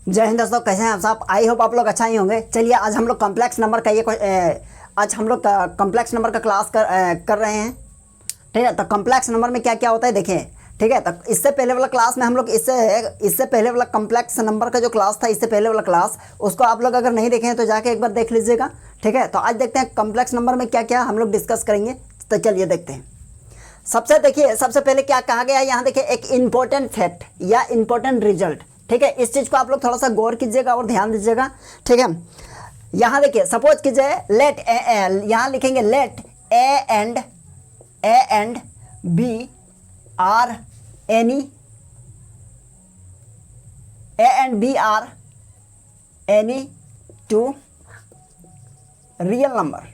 जय हिंद दोस्तों, कैसे हैं आप सब। आई होप आप लोग अच्छा ही होंगे। चलिए आज हम लोग कॉम्प्लेक्स नंबर का आज हम लोग कॉम्प्लेक्स नंबर का क्लास कर रहे हैं। ठीक है, तो कॉम्प्लेक्स नंबर में क्या क्या होता है देखिए। ठीक है, तो इससे पहले वाला क्लास में हम लोग इससे पहले वाला कॉम्प्लेक्स नंबर का जो क्लास था, इससे पहले वाला क्लास, उसको आप लोग अगर नहीं देखे हैं तो जाके एक बार देख लीजिएगा। ठीक है, तो आज देखते हैं कॉम्प्लेक्स नंबर में क्या क्या हम लोग डिस्कस करेंगे। तो चलिए देखते हैं। सबसे पहले क्या कहा गया है यहाँ देखिए, एक इम्पोर्टेंट फैक्ट या इम्पोर्टेंट रिजल्ट। ठीक है, इस चीज़ को आप लोग थोड़ा सा गौर कीजिएगा और ध्यान दीजिएगा। ठीक है, यहाँ देखिए, सपोज कीजिए लेट यहाँ लिखेंगे let a and b are any two real number.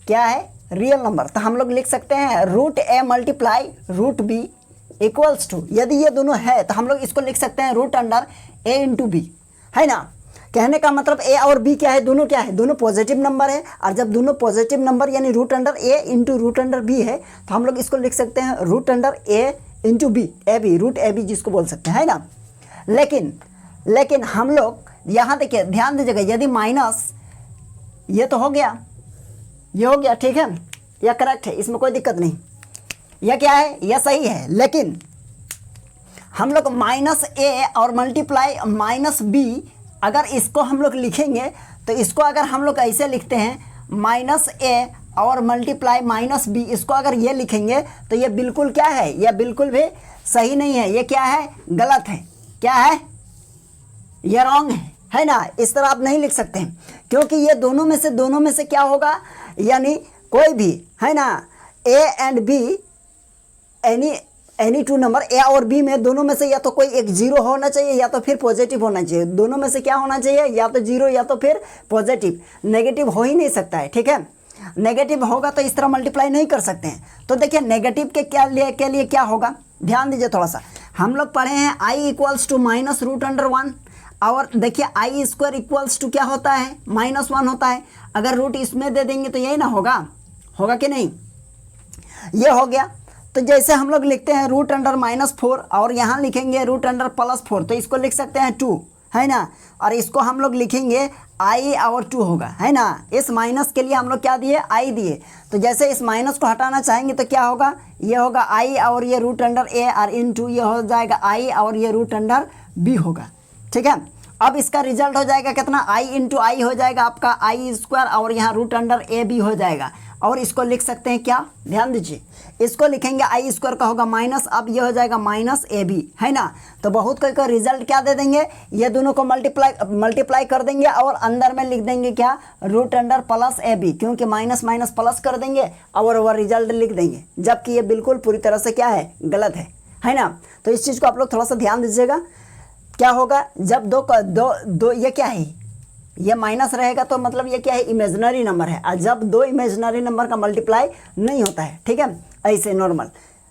क्या है? Real number. तो हम लोग लिख सकते हैं root a multiply root b equals to, यदि ये दोनों है तो हम लोग इसको लिख सकते हैं root under a into B, है ना। कहने का मतलब ए और बी क्या है? दोनों क्या है? दोनों पॉजिटिव नंबर है। और जब दोनों पॉजिटिव नंबर यानी root under a into root under b है तो हम लोग इसको लिख सकते हैं root under a into b, a b, root a b जिसको बोल सकते हैं, है ना। लेकिन हम लोग यहाँ देखिए, ध्यान दीजिएगा, यदि माइनस ये तो हो गया, ये हो गया, ठीक है, यह करेक्ट है, इसमें कोई दिक्कत नहीं। यह क्या है? यह सही है। लेकिन हम लोग माइनस ए और मल्टीप्लाई माइनस बी, अगर इसको हम लोग लिखेंगे तो इसको अगर हम लोग ऐसे लिखते हैं माइनस ए और मल्टीप्लाई माइनस बी, इसको अगर ये लिखेंगे तो ये बिल्कुल क्या है? यह बिल्कुल भी सही नहीं है। ये क्या है? गलत है। क्या है? ये रॉन्ग है ना। इस तरह आप नहीं लिख सकते हैं, क्योंकि ये दोनों में से क्या होगा, यानी कोई भी, है ना, A and B any two number, A और बी में दोनों में से या तो कोई एक जीरो होना चाहिए या तो फिर पॉजिटिव होना चाहिए। दोनों में से क्या होना चाहिए? या तो जीरो या तो फिर पॉजिटिव। नेगेटिव हो ही नहीं सकता है। ठीक है, नेगेटिव होगा तो इस तरह मल्टीप्लाई नहीं कर सकते हैं। तो देखिए नेगेटिव के लिए क्या होगा, ध्यान दीजिए थोड़ा सा। हम लोग पढ़े हैं i equals to minus root under one, और देखिए आई स्क्वायर इक्वल्स टू क्या होता है? माइनस वन होता है। अगर रूट इसमें दे देंगे तो यही ना होगा कि नहीं? ये हो गया। तो जैसे हम लोग लिखते हैं रूट अंडर माइनस फोर, और यहाँ लिखेंगे रूट अंडर प्लस फोर, तो इसको लिख सकते हैं टू, है ना। और इसको हम लोग लिखेंगे आई और टू होगा, है ना। इस माइनस के लिए हम लोग क्या दिए? आई दिए। तो जैसे इस माइनस को हटाना चाहेंगे तो क्या होगा? ये होगा आई और ये रूट अंडर ए और इन टू, ये हो जाएगा आई और ये रूट अंडर बी होगा। ठीक है, अब इसका रिजल्ट हो जाएगा कितना? आई इंटू आई हो जाएगा आपका आई स्क्वायर, और यहाँ रूट अंडर ए बी हो जाएगा। और इसको लिख सकते हैं क्या? ध्यान दीजिए, इसको लिखेंगे आई स्क्वायर का होगा माइनस, अब ये हो जाएगा माइनस ए बी, है ना। तो बहुत कोई रिजल्ट क्या दे देंगे? ये दोनों को मल्टीप्लाई कर देंगे और अंदर में लिख देंगे क्या? Root under plus a b, क्योंकि माइनस माइनस प्लस कर देंगे और वह रिजल्ट लिख देंगे, जबकि ये बिल्कुल पूरी तरह से क्या है? गलत है ना। तो इस चीज़ को आप लोग थोड़ा सा ध्यान दीजिएगा। क्या होगा जब दो ये क्या है? ये माइनस रहेगा तो मतलब ये क्या है? इमेजिनरी नंबर है। और जब दो इमेजिनरी नंबर का मल्टीप्लाई नहीं होता है, ठीक है, ऐसे नॉर्मल।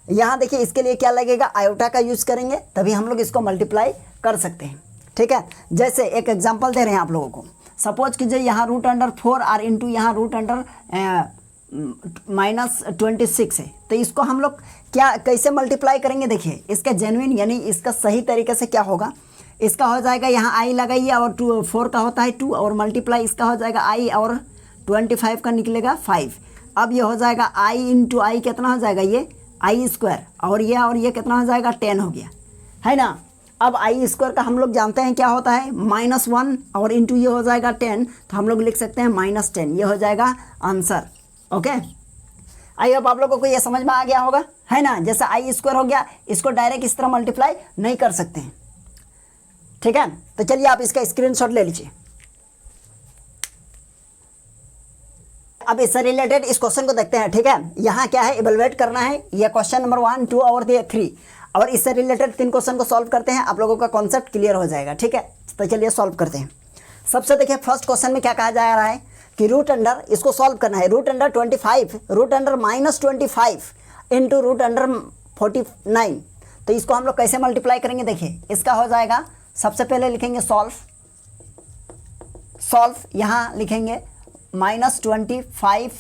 यहाँ देखिए, इसके लिए क्या लगेगा? आयोटा का यूज़ करेंगे, तभी हम लोग इसको मल्टीप्लाई कर सकते हैं। ठीक है, जैसे एक एग्जांपल दे रहे हैं आप लोगों को। सपोज कीजिए यहाँ रूट अंडर फोर और इंटू यहाँ रूट अंडर माइनस 26 है, तो इसको हम लोग कैसे मल्टीप्लाई करेंगे? देखिए, इसका जेन्युइन यानी इसका सही तरीके से क्या होगा, इसका हो जाएगा यहाँ आई लगाइए और 4 का होता है 2, और मल्टीप्लाई इसका हो जाएगा आई और 25 का निकलेगा 5। अब ये हो जाएगा आई इंटू आई, कितना हो जाएगा? ये आई स्क्वायर, और ये कितना हो जाएगा? 10 हो गया, है ना। अब आई स्क्वायर का हम लोग जानते हैं क्या होता है? -1, और इंटू ये हो जाएगा 10, तो हम लोग लिख सकते हैं -10। ये हो जाएगा आंसर। ओके, आई होप आप लोगों को ये समझ में आ गया होगा, है ना। जैसे आई स्क्वायर हो गया, इसको डायरेक्ट इस तरह मल्टीप्लाई नहीं कर सकते हैं। ठीक है, तो चलिए आप इसका स्क्रीनशॉट ले लीजिए। अब इससे रिलेटेड इस क्वेश्चन को देखते हैं। ठीक है, यहाँ क्या है? इवेलुएट करना है। ये क्वेश्चन नंबर 1, 2 और 3, और इससे रिलेटेड 3 क्वेश्चन को सॉल्व करते हैं, आप लोगों का कॉन्सेप्ट क्लियर हो जाएगा। ठीक है, तो चलिए सॉल्व करते हैं। सबसे देखिए, फर्स्ट क्वेश्चन में क्या कहा जा रहा है कि रूट अंडर, इसको सॉल्व करना है, root under 25, root under -25 into root under 49। तो इसको हम लोग कैसे मल्टीप्लाई करेंगे? देखिए, इसका हो जाएगा, सबसे पहले लिखेंगे सॉल्व, यहाँ लिखेंगे -25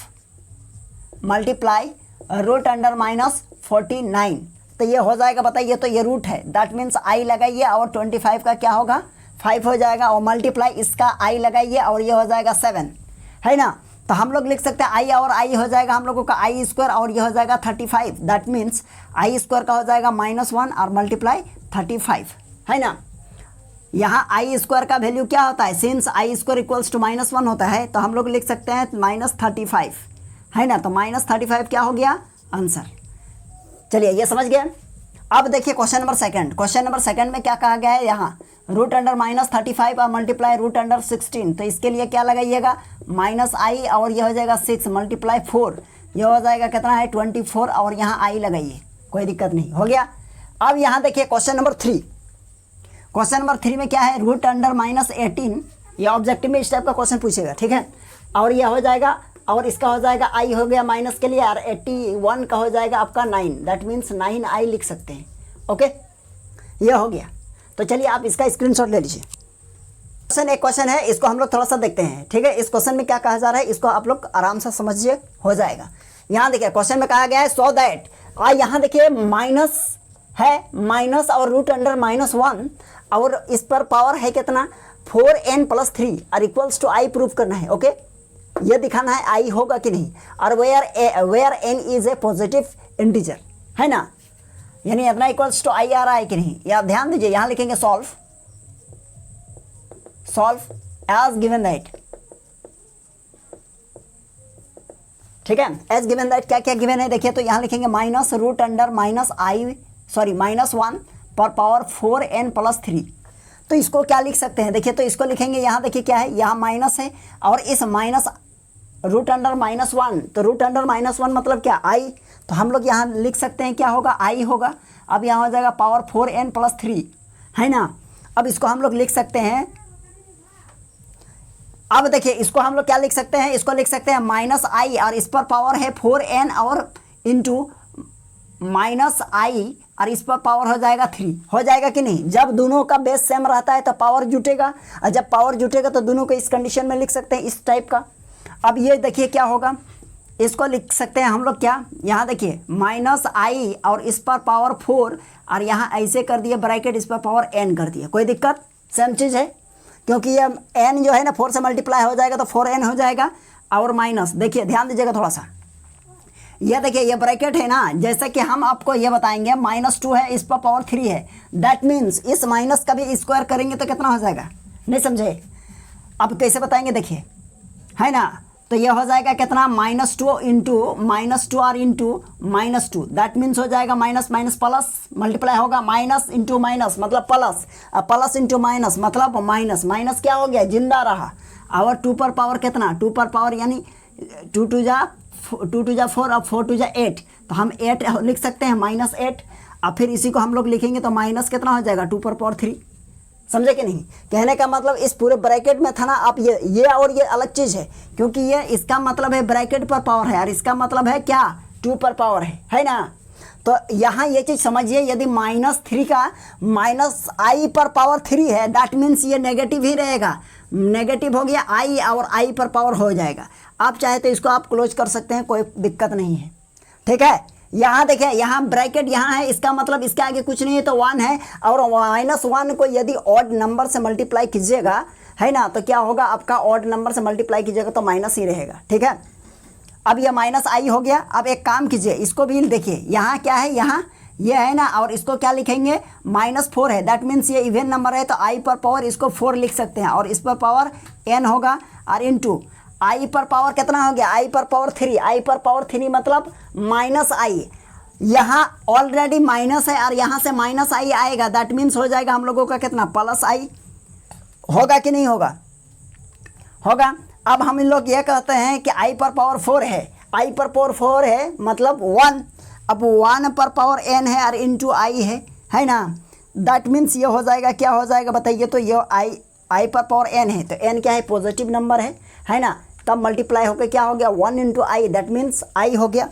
मल्टीप्लाई रूट अंडर -49। तो ये हो जाएगा, बताइए, तो ये रूट है, दैट मीन्स आई लगाइए और 25 का क्या होगा? 5 हो जाएगा और मल्टीप्लाई इसका i लगाइए और ये हो जाएगा 7, है ना। तो हम लोग लिख सकते हैं i और i हो जाएगा हम लोगों का i स्क्वायर और ये हो जाएगा 35। दैट मीन्स i स्क्वायर का हो जाएगा -1 और मल्टीप्लाई 35, है ना। यहाँ i स्क्वायर का वैल्यू क्या होता है, since i square equals to -1 होता है तो हम लोग लिख सकते हैं -35, है ना। तो -35 क्या हो गया आंसर। चलिए ये समझ गए। अब देखिए question number second. Question number second में क्या कहा गया है, यहाँ √(-35) और मल्टीप्लाई √(16), तो इसके लिए क्या लगाइएगा -i और ये हो जाएगा 6 मल्टीप्लाई 4, ये हो जाएगा कितना है 24 और यहाँ i लगाइए, कोई दिक्कत नहीं, हो गया। अब यहाँ देखिए क्वेश्चन नंबर 3। क्वेश्चन नंबर 3 में क्या है √(18), ये ऑब्जेक्टिव में इस टाइप का क्वेश्चन पूछेगा, ठीक है। और ये हो जाएगा और इसका हो जाएगा i हो गया माइनस के लिए और 81 का हो जाएगा आपका 9, दैट मीन्स 9i लिख सकते हैं, ओके ये हो गया। तो चलिए आप इसका स्क्रीनशॉट ले लीजिए। एक क्वेश्चन है, इसको हम लोग थोड़ा सा देखते हैं, ठीक है। इस क्वेश्चन में क्या कहा जा रहा है इसको आप लोग आराम से समझिए, हो जाएगा। यहाँ देखिए क्वेश्चन में कहा गया है सो दैट, यहाँ देखिए माइनस है, माइनस और √(-1) और इस पर पावर है कितना 4n+3 और इक्वल्स टू i प्रूव करना है, ओके ये दिखाना है i होगा कि नहीं, और where n is a positive integer, है ना, यानी इतना इक्वल्स टू i आ रहा है कि नहीं। या ध्यान दीजिए यहाँ लिखेंगे सॉल्व एज गिवन दैट, ठीक है। एज गिवन दैट क्या क्या गिवन है देखिए, तो यहाँ लिखेंगे -1 पर पावर 4n+3, तो इसको क्या लिख सकते हैं देखिए, तो इसको लिखेंगे यहाँ देखिए क्या है, यहाँ माइनस है और इस माइनस √(-1), तो √(-1) मतलब क्या i, तो हम लोग यहाँ लिख सकते हैं क्या होगा i होगा। अब यहाँ हो जाएगा पावर 4n+3, है ना। अब इसको हम लोग लिख सकते हैं, अब देखिए इसको हम लोग क्या लिख सकते हैं, इसको लिख सकते हैं -i और इस पर पावर है 4n और इंटू -i और इस पर पावर हो जाएगा 3, हो जाएगा कि नहीं। जब दोनों का बेस सेम रहता है तो पावर जुटेगा, और जब पावर जुटेगा तो दोनों को इस कंडीशन में लिख सकते हैं इस टाइप का। अब ये देखिए क्या होगा, इसको लिख सकते हैं हम लोग क्या, यहाँ देखिए -i और इस पर पावर 4 और यहाँ ऐसे कर दिए ब्रैकेट, इस पर पावर n कर दिया, कोई दिक्कत, सेम चीज़ है, क्योंकि ये n जो है ना 4 से मल्टीप्लाई हो जाएगा तो 4n हो जाएगा और माइनस, देखिए ध्यान दीजिएगा थोड़ा सा, ये देखिए ये ब्रैकेट है ना, जैसे कि हम आपको ये बताएंगे -2 है, इस पर पावर 3 है, दैट मीन्स इस माइनस का भी स्क्वायर करेंगे तो कितना हो जाएगा, नहीं समझे। अब कैसे बताएंगे देखिए, है ना, तो ये हो जाएगा कितना -2 इंटू -2 और इंटू -2, दैट मीन्स हो जाएगा माइनस माइनस प्लस, मल्टीप्लाई होगा माइनस इंटू माइनस मतलब प्लस, प्लस इंटू माइनस मतलब माइनस, माइनस क्या हो गया जिंदा रहा, और 2 पर पावर कितना 2 पर पावर यानी 2 2 जा 4 और 4 2 जा 8, तो हम 8 लिख सकते हैं -8, और फिर इसी को हम लोग लिखेंगे तो माइनस कितना हो जाएगा 2 पर पावर 3, समझे कि नहीं। कहने का मतलब इस पूरे ब्रैकेट में था ना, आप ये और ये अलग चीज़ है, क्योंकि ये इसका मतलब है ब्रैकेट पर पावर है और इसका मतलब है क्या 2 पर पावर है ना। तो यहाँ ये चीज़ समझिए, यदि -3 का -i पर पावर 3 है, दैट मीन्स ये नेगेटिव ही रहेगा, नेगेटिव हो गया i और i पर पावर हो जाएगा। आप चाहे तो इसको आप क्लोज कर सकते हैं, कोई दिक्कत नहीं है, ठीक है। यहाँ देखिए यहाँ ब्रैकेट यहाँ है, इसका मतलब इसके आगे कुछ नहीं है तो 1 है, और -1 को यदि ऑड नंबर से मल्टीप्लाई कीजिएगा, है ना, तो क्या होगा आपका ऑड नंबर से मल्टीप्लाई कीजिएगा तो माइनस ही रहेगा, ठीक है। अब ये -i हो गया। अब एक काम कीजिए, इसको भी देखिए यहाँ क्या है, यहाँ ये है ना, और इसको क्या लिखेंगे -4 है, दैट मीन्स ये इवन नंबर है तो i पर पावर इसको 4 लिख सकते हैं और इस पर पावर n होगा, और इंटू i पर पावर कितना हो गया i पर पावर 3, i पर पावर 3 मतलब -i, यहाँ ऑलरेडी माइनस है और यहाँ से -i आएगा, दैट मीन्स हो जाएगा हम लोगों का कितना +i, होगा कि नहीं होगा, होगा। अब हम लोग ये कहते हैं कि i पर पावर 4 है, i पर पावर 4 है मतलब 1, अब 1 पर पावर n है और इंटू i है ना, दैट मीन्स ये हो जाएगा क्या हो जाएगा बताइए, तो ये i पर पावर n है, तो n क्या है पॉजिटिव नंबर है ना, तब मल्टीप्लाई होकर क्या हो गया 1 into i, that means i हो गया,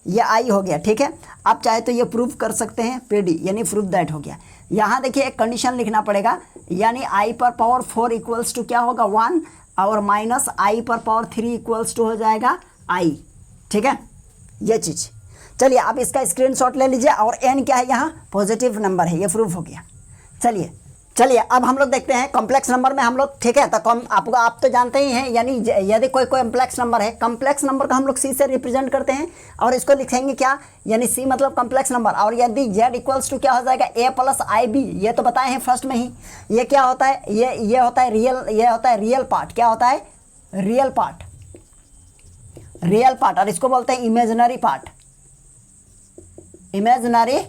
ये i हो गया, ठीक है। आप चाहे तो ये प्रूफ कर सकते हैं PD यानी प्रूफ दैट हो गया। यहाँ देखिए एक कंडीशन लिखना पड़ेगा, यानी i पर पावर 4 इक्वल्स टू क्या होगा 1 और माइनस i पर पावर 3 इक्वल्स टू हो जाएगा i, ठीक है ये चीज़। चलिए आप इसका स्क्रीनशॉट ले लीजिए, और n क्या है यहाँ पॉजिटिव नंबर है, ये प्रूफ हो गया। चलिए चलिए अब हम लोग देखते हैं कॉम्प्लेक्स नंबर में हम लोग, ठीक है। तो आप तो जानते ही हैं, यानी यदि कोई कॉम्प्लेक्स नंबर है, कॉम्प्लेक्स नंबर का हम लोग सी से रिप्रेजेंट करते हैं और इसको लिखेंगे क्या, यानी सी मतलब कॉम्प्लेक्स नंबर। और यदि जेड इक्वल्स टू क्या हो जाएगा, ए प्लस आई बी, ये तो बताए हैं फर्स्ट में ही। ये क्या होता है, ये होता है रियल, ये होता है रियल पार्ट। क्या होता है, रियल पार्ट, रियल पार्ट। और इसको बोलते हैं इमेजिनरी पार्ट, इमेजिनरी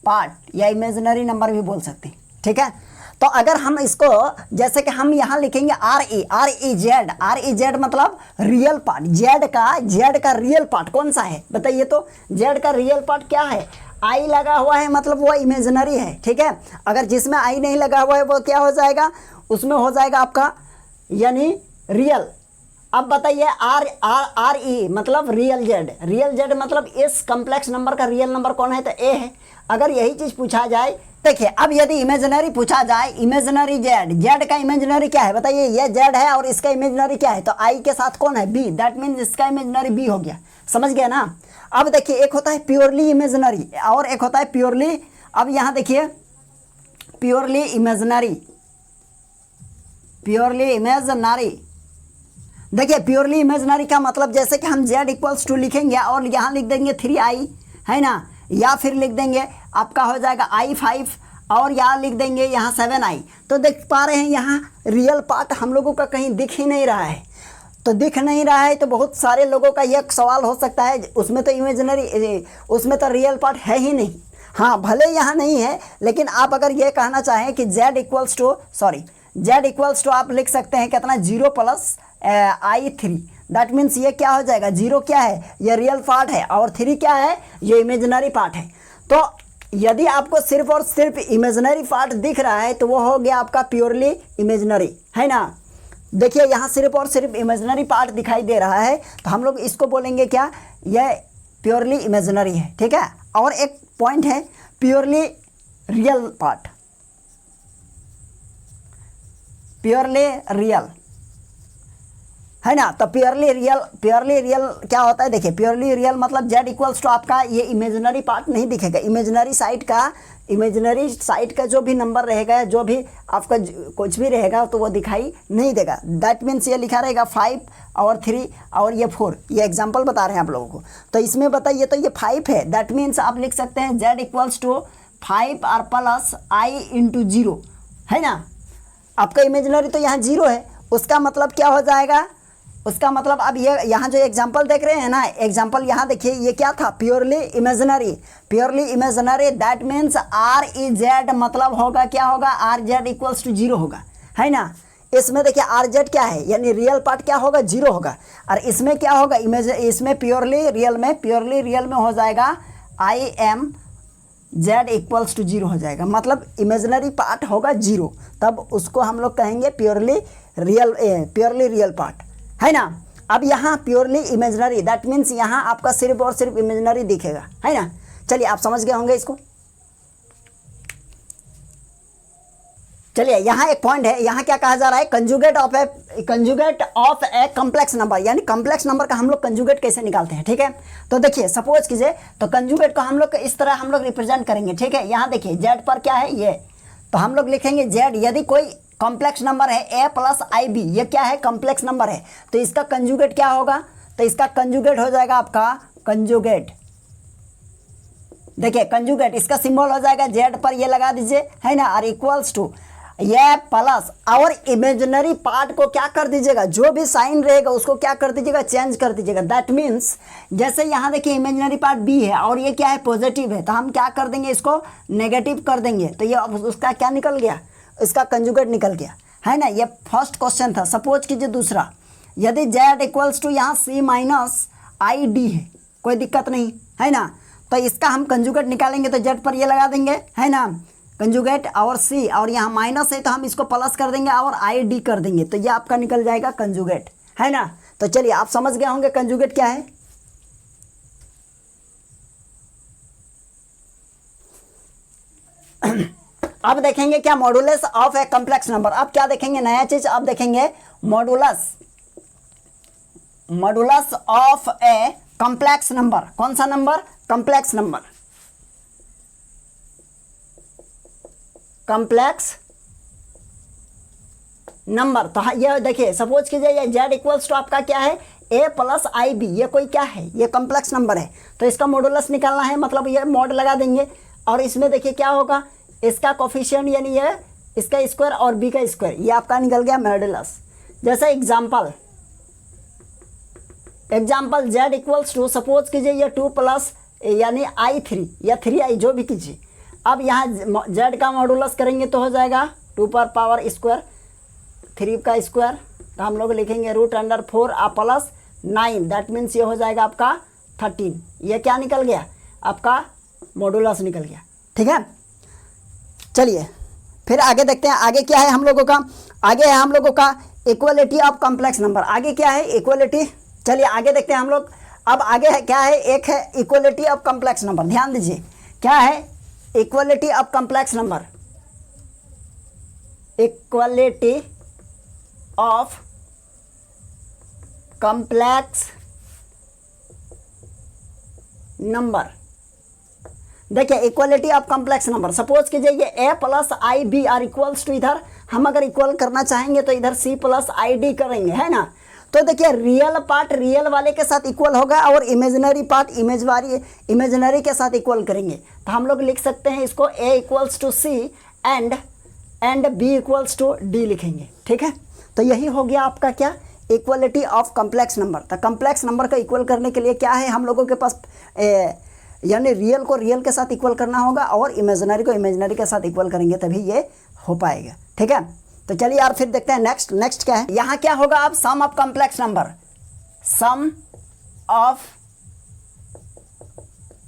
पार्ट या इमेजिनरी नंबर भी बोल सकते हैं, ठीक है। तो अगर हम इसको, जैसे कि हम यहाँ लिखेंगे आर ई जेड मतलब रियल पार्ट। जेड का रियल पार्ट कौन सा है बताइए, तो जेड का रियल पार्ट क्या है, आई लगा हुआ है मतलब वो इमेजिनरी है, ठीक है। अगर जिसमें आई नहीं लगा हुआ है वो क्या हो जाएगा, उसमें हो जाएगा आपका यानी रियल। अब बताइए आर ई मतलब रियल जेड मतलब इस कॉम्प्लेक्स नंबर का रियल नंबर कौन है, तो ए है। अगर यही चीज़ पूछा जाए, देखिए अब यदि इमेजिनरी पूछा जाए, इमेजिनरी जेड का इमेजिनरी क्या है बताइए, ये जेड है और इसका इमेजिनरी क्या है, तो आई के साथ कौन है, बी, दैट मीन्स इसका इमेजिनरी बी हो गया। समझ गया ना। अब देखिए एक होता है प्योरली इमेजिनरी और एक होता है प्योरली, अब यहाँ देखिए प्योरली इमेजिनरी, देखिए प्योरली इमेजिनरी का मतलब जैसे कि हम z इक्वल्स टू लिखेंगे और यहाँ लिख देंगे 3i, है ना, या फिर लिख देंगे आपका हो जाएगा i5 और यहाँ लिख देंगे यहाँ 7i। तो देख पा रहे हैं यहाँ रियल पार्ट हम लोगों का कहीं दिख ही नहीं रहा है। तो दिख नहीं रहा है तो बहुत सारे लोगों का यह सवाल हो सकता है, उसमें तो इमेजिनरी, उसमें तो रियल पार्ट है ही नहीं। हाँ भले यहाँ नहीं है, लेकिन आप अगर ये कहना चाहें कि z इक्वल्स टू आप लिख सकते हैं कितना, 0 प्लस i3, दैट मीन्स ये क्या हो जाएगा, 0 क्या है, ये रियल पार्ट है और 3 क्या है, ये इमेजिनरी पार्ट है। तो यदि आपको सिर्फ और सिर्फ इमेजिनरी पार्ट दिख रहा है तो वो हो गया आपका प्योरली इमेजिनरी, है ना। देखिए यहाँ सिर्फ और सिर्फ इमेजिनरी पार्ट दिखाई दे रहा है तो हम लोग इसको बोलेंगे क्या, ये प्योरली इमेजिनरी है, ठीक है। और एक पॉइंट है purely real part, purely real, है ना। तो प्योरली रियल क्या होता है, देखिए प्योरली रियल मतलब z इक्वल्स टू आपका ये इमेजिनरी पार्ट नहीं दिखेगा, इमेजिनरी साइड का जो भी नंबर रहेगा, जो भी आपका कुछ भी रहेगा तो वो दिखाई नहीं देगा। दैट मीन्स ये लिखा रहेगा 5 और 3 और ये 4, ये एग्जांपल बता रहे हैं आप लोगों को। तो इसमें बताइए तो ये 5 है, दैट मीन्स आप लिख सकते हैं z इक्वल्स टू 5 और प्लस i इंटू 0, है ना। आपका इमेजिनरी तो यहाँ 0 है, उसका मतलब क्या हो जाएगा, उसका मतलब अब ये यहाँ जो एग्जांपल देख रहे हैं ना, एग्जांपल यहाँ देखिए ये क्या था, purely imaginary, that means R E Z मतलब होगा क्या होगा, आर जेड इक्वल्स टू 0 होगा, है ना। इसमें देखिए आर जेड क्या है, यानी रियल पार्ट क्या होगा, 0 होगा। और इसमें क्या होगा, इसमें प्योरली रियल में हो जाएगा I M Z equals to 0 हो जाएगा, मतलब इमेजिनरी पार्ट होगा 0, तब उसको हम लोग कहेंगे प्योरली रियल पार्ट, है ना। अब यहाँ प्योरली इमेजिनरी, दैट मीन्स यहाँ आपका सिर्फ और सिर्फ इमेजिनरी दिखेगा, है ना। चलिए आप समझ गए होंगे इसको। चलिए यहाँ एक पॉइंट है, यहाँ क्या कहा जा रहा है, conjugate of a complex number, यानी कॉम्प्लेक्स नंबर का हम लोग कंजुगेट कैसे निकालते हैं, ठीक है। तो देखिए सपोज कीजिए, तो कंजुगेट को हम लोग इस तरह हम लोग रिप्रेजेंट करेंगे, ठीक है। यहाँ देखिए जेड पर क्या है ये, तो हम लोग लिखेंगे जेड, यदि कोई कॉम्प्लेक्स नंबर है a प्लस आई बी, ये क्या है, कॉम्प्लेक्स नंबर है, तो इसका कंजुगेट क्या होगा, तो इसका कंजुगेट हो जाएगा आपका कंजुगेट, देखिए कंजुगेट इसका सिंबल हो जाएगा जेड पर ये लगा दीजिए, है ना, और इक्वल्स टू ये प्लस और इमेजिनरी पार्ट को क्या कर दीजिएगा, जो भी साइन रहेगा उसको क्या कर दीजिएगा, चेंज कर दीजिएगा। दैट मीन्स जैसे यहाँ देखिए इमेजिनरी पार्ट बी है और ये क्या है, पॉजिटिव है, तो हम क्या कर देंगे, इसको नेगेटिव कर देंगे, तो ये उसका क्या निकल गया, इसका कंजुगेट निकल गया, है ना। ये फर्स्ट क्वेश्चन था। सपोज कीजिए दूसरा, यदि z इक्वल्स टू यहाँ c माइनस आई डी है, कोई दिक्कत नहीं, है ना। तो इसका हम कंजुगेट निकालेंगे तो z पर ये लगा देंगे, है ना, कंजुगेट और c, और यहाँ माइनस है तो हम इसको प्लस कर देंगे और आई डी कर देंगे, तो ये आपका निकल जाएगा कंजुगेट, है ना। तो चलिए आप समझ गए होंगे कंजुगेट क्या है। अब देखेंगे क्या, modulus of a complex number. अब क्या देखेंगे, नया चीज अब देखेंगे, modulus of a complex number. कौन सा नंबर, कॉम्प्लेक्स नंबर। तो हाँ, ये देखिए सपोज कीजिए ये z इक्वल्स टू आपका क्या है a प्लस आई बी, ये कोई क्या है, ये कॉम्प्लेक्स नंबर है, तो इसका मॉडुलस निकालना है, मतलब ये मॉड लगा देंगे और इसमें देखिए क्या होगा, इसका कोफिशिएंट यानी ये इसका स्क्वायर और b का स्क्वायर, ये आपका निकल गया मॉडुलस। जैसे example z equals to suppose कीजिए ये 2 प्लस यानी i3 या 3i जो भी कीजिए। अब यहाँ z का मॉडुलस करेंगे तो हो जाएगा 2 पर पावर स्क्वायर 3 का स्क्वायर, तो हम लोग लिखेंगे √4 प्लस 9, दैट मीन्स ये हो जाएगा आपका 13। ये क्या निकल गया, आपका मॉडुलस निकल गया। ठीक है, चलिए फिर आगे देखते हैं। आगे क्या है हम लोगों का, आगे है हम लोगों का इक्वलिटी ऑफ कॉम्प्लेक्स नंबर। आगे क्या है इक्वलिटी, चलिए आगे देखते हैं हम लोग। अब आगे है क्या है, एक है इक्वलिटी ऑफ कॉम्प्लेक्स नंबर। ध्यान दीजिए क्या है equality of complex number, equality of complex number. देखिए equality of complex number, suppose कीजिए ये a plus i b are equals to, इधर हम अगर इक्वल करना चाहेंगे तो इधर c प्लस आई डी करेंगे, है ना। तो देखिए रियल पार्ट रियल वाले के साथ इक्वल होगा और इमेजिनरी पार्ट इमेजिनरी के साथ इक्वल करेंगे। तो हम लोग लिख सकते हैं इसको a equals to c and b equals to d लिखेंगे। ठीक है, तो यही हो गया आपका क्या इक्वलिटी ऑफ कॉम्प्लेक्स नंबर। तो कॉम्प्लेक्स नंबर का इक्वल करने के लिए क्या है हम लोगों के पास, यानी रियल को रियल के साथ इक्वल करना होगा और इमेजिनरी को इमेजिनरी के साथ इक्वल करेंगे तभी ये हो पाएगा। ठीक है, तो चलिए यार फिर देखते हैं नेक्स्ट क्या है। यहाँ क्या होगा, आप sum of complex number, sum of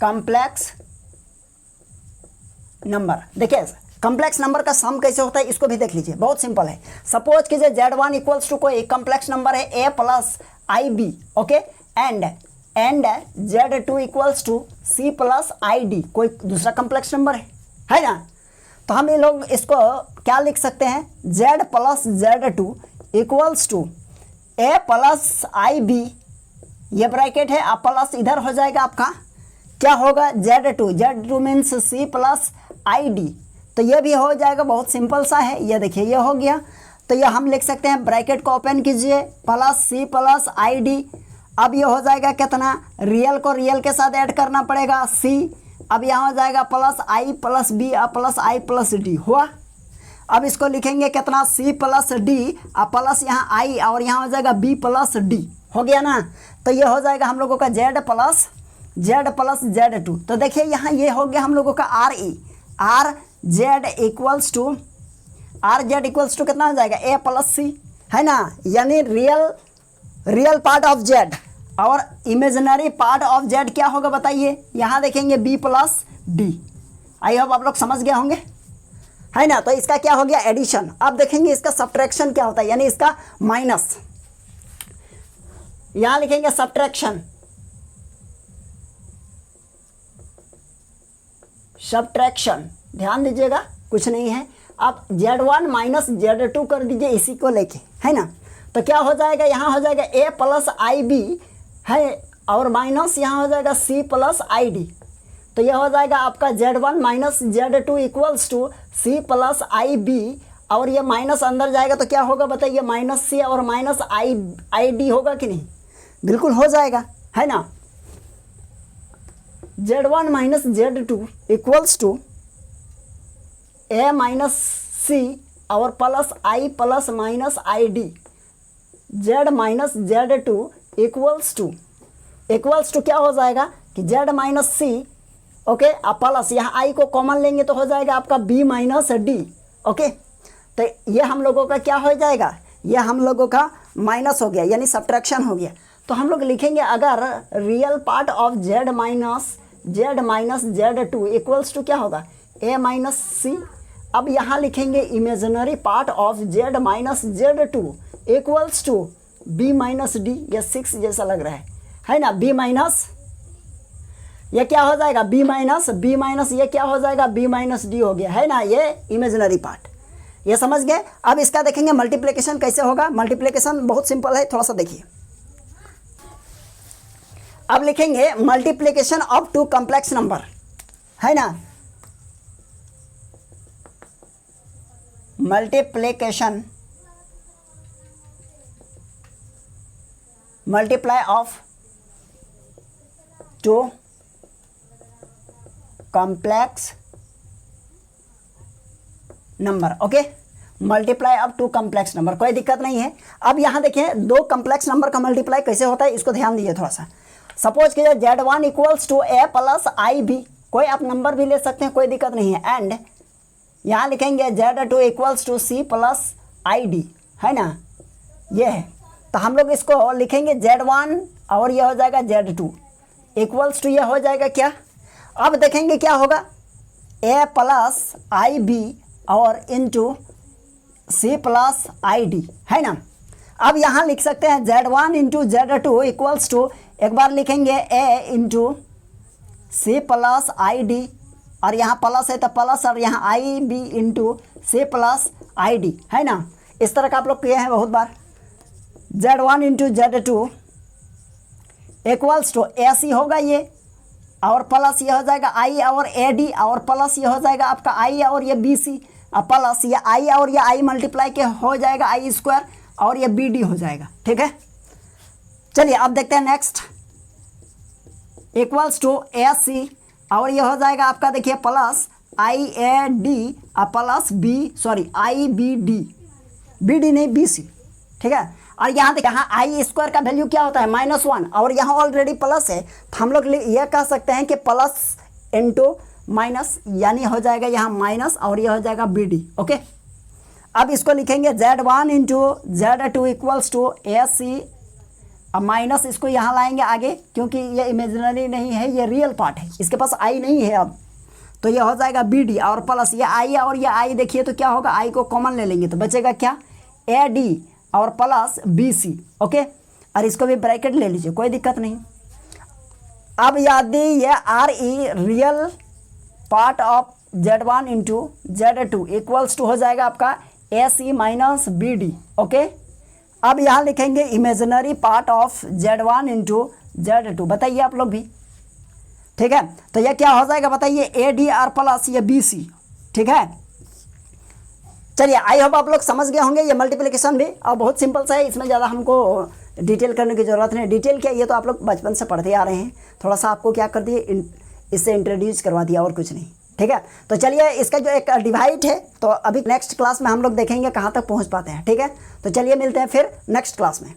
complex number. देखिए कॉम्प्लेक्स नंबर का सम कैसे होता है इसको भी देख लीजिए, बहुत सिंपल है। सपोज कीजिए z1 इक्वल्स टू कोई कॉम्प्लेक्स नंबर है a plus i b, okay, and z2 equals to c plus i d, कोई दूसरा कॉम्प्लेक्स नंबर है ना। तो हम ये लोग इसको क्या लिख सकते हैं, z plus z2 equals to a plus i b, ये ब्रैकेट है, आप प्लस इधर हो जाएगा आपका क्या होगा z2 means c plus i D, तो ये भी हो जाएगा, बहुत सिंपल सा है। ये देखिए ये हो गया, तो ये हम लिख सकते हैं ब्रैकेट को ओपन कीजिए plus c plus i D. अब ये हो जाएगा कितना, रियल को रियल के साथ ऐड करना पड़ेगा c, अब यहाँ हो जाएगा plus i plus B plus i plus D हुआ। अब इसको लिखेंगे कितना c प्लस डी प्लस यहाँ आई और यहाँ हो जाएगा b प्लस डी, हो गया ना। तो ये हो जाएगा हम लोगों का z प्लस z2। तो देखिए यहाँ ये हो गया हम लोगों का आर जेड इक्वल्स टू कितना हो जाएगा a प्लस सी, है ना, यानी रियल पार्ट ऑफ z और इमेजिनरी पार्ट ऑफ z क्या होगा बताइए, यहाँ देखेंगे b plus D. I hope आप लोग समझ गए होंगे, है ना। तो इसका क्या हो गया एडिशन। अब देखेंगे इसका सब्ट्रैक्शन क्या होता है, यानी इसका माइनस, यहाँ लिखेंगे सब्ट्रैक्शन, ध्यान दीजिएगा कुछ नहीं है। अब z1 माइनस z2 कर दीजिए इसी को लेके, है ना। तो क्या हो जाएगा, यहाँ हो जाएगा a प्लस आई बी है और माइनस यहाँ हो जाएगा c प्लस आई डी। तो यह हो जाएगा आपका z1 minus z2 equals to c plus i b, और ये माइनस अंदर जाएगा तो क्या होगा बताइए, माइनस c और माइनस आई डी होगा कि नहीं, बिल्कुल हो जाएगा, है ना। z1 minus z2 equals to a minus c और plus i plus minus i d, z minus z2 equals to क्या हो जाएगा कि z माइनस सी, ओके, अब प्लस यहाँ आई को कॉमन लेंगे तो हो जाएगा आपका b माइनस डी, ओके। तो ये हम लोगों का क्या हो जाएगा, ये हम लोगों का माइनस हो गया, यानी सब्ट्रैक्शन हो गया। तो हम लोग लिखेंगे अगर real part of z minus z2 equals to क्या होगा a माइनस सी। अब यहाँ लिखेंगे imaginary part of z minus z2 equals to b minus d, ये 6 जैसा लग रहा है ना, b माइनस ये क्या हो जाएगा b माइनस ये क्या हो जाएगा b माइनस डी हो गया, है ना, ये इमेजिनरी पार्ट। ये समझ गए। अब इसका देखेंगे मल्टीप्लिकेशन कैसे होगा। मल्टीप्लिकेशन बहुत सिंपल है, थोड़ा सा देखिए। अब लिखेंगे multiplication of two complex number, है ना, multiplication multiply of two complex number. Okay, multiply of two complex number, कोई दिक्कत नहीं है। अब यहाँ देखिए दो कॉम्प्लेक्स नंबर का मल्टीप्लाई कैसे होता है, इसको ध्यान दीजिए थोड़ा सा। सपोज कीजिए Z1 equals to A plus IB, कोई आप नंबर भी ले सकते हैं, कोई दिक्कत नहीं है। एंड यहाँ लिखेंगे Z2 equals to C plus ID, है ना, ये है। तो हम लोग इसको लिखेंगे Z1 और यह हो जाएगा Z2 इक्वल्स टू, यह हो जाएगा क्या, अब देखेंगे क्या होगा, A प्लस IB और इंटू C प्लस ID, है ना। अब यहाँ लिख सकते हैं Z1 into Z2 equals to, एक बार लिखेंगे A into C plus ID, और यहाँ प्लस है तो प्लस, और यहाँ IB into C plus ID, है ना। इस तरह का आप लोग किए हैं बहुत बार। Z1 into Z2 equals to AC होगा ये, और प्लस ये हो जाएगा I और AD, और प्लस ये हो जाएगा आपका I और ये BC, और प्लस ये I और ये I मल्टीप्लाई के हो जाएगा I स्क्वायर, और ये BD हो जाएगा। ठीक है, चलिए अब देखते हैं नेक्स्ट। इक्वल्स टू AC, और ये हो जाएगा आपका देखिए प्लस IAD और प्लस IBD, BD नहीं BC, ठीक है। और यहाँ देखिए, यहाँ आई स्क्वायर का वैल्यू क्या होता है, -1, और यहाँ ऑलरेडी प्लस है, तो हम लोग ये कह सकते हैं कि प्लस इंटू माइनस, यानी हो जाएगा यहाँ माइनस, और यह हो जाएगा BD। ओके, अब इसको लिखेंगे Z1 into Z2 equals to AC, अब माइनस इसको यहाँ लाएंगे आगे, क्योंकि ये इमेजिनरी नहीं है, ये रियल पार्ट है, इसके पास I नहीं है अब, तो ये हो जाएगा BD, और प्लस ये I और ये I देखिए तो क्या होगा, I को कॉमन ले लेंगे तो बचेगा क्या, AD और प्लस BC। ओके, और इसको भी ब्रैकेट ले लीजिए, कोई दिक्कत नहीं। अब यदि ये RE real part of Z1 into Z2 equals to हो जाएगा आपका AC माइनस BD। ओके, अब यहाँ लिखेंगे imaginary part of Z1 into Z2, बताइए आप लोग भी। ठीक है, तो ये क्या हो जाएगा बताइए, AD और प्लस ये BC। ठीक है, चलिए आई होप आप लोग समझ गए होंगे ये मल्टीप्लिकेशन भी, और बहुत सिंपल सा है, इसमें ज़्यादा हमको डिटेल करने की ज़रूरत नहीं। डिटेल क्या, ये तो आप लोग बचपन से पढ़ते आ रहे हैं, थोड़ा सा आपको क्या कर दिए, इससे इंट्रोड्यूस करवा दिया, और कुछ नहीं। ठीक है, तो चलिए इसका जो एक डिवाइड है, तो अभी नेक्स्ट क्लास में हम लोग देखेंगे कहाँ तक पहुँच पाते हैं। ठीक है, तो चलिए मिलते हैं फिर नेक्स्ट क्लास में।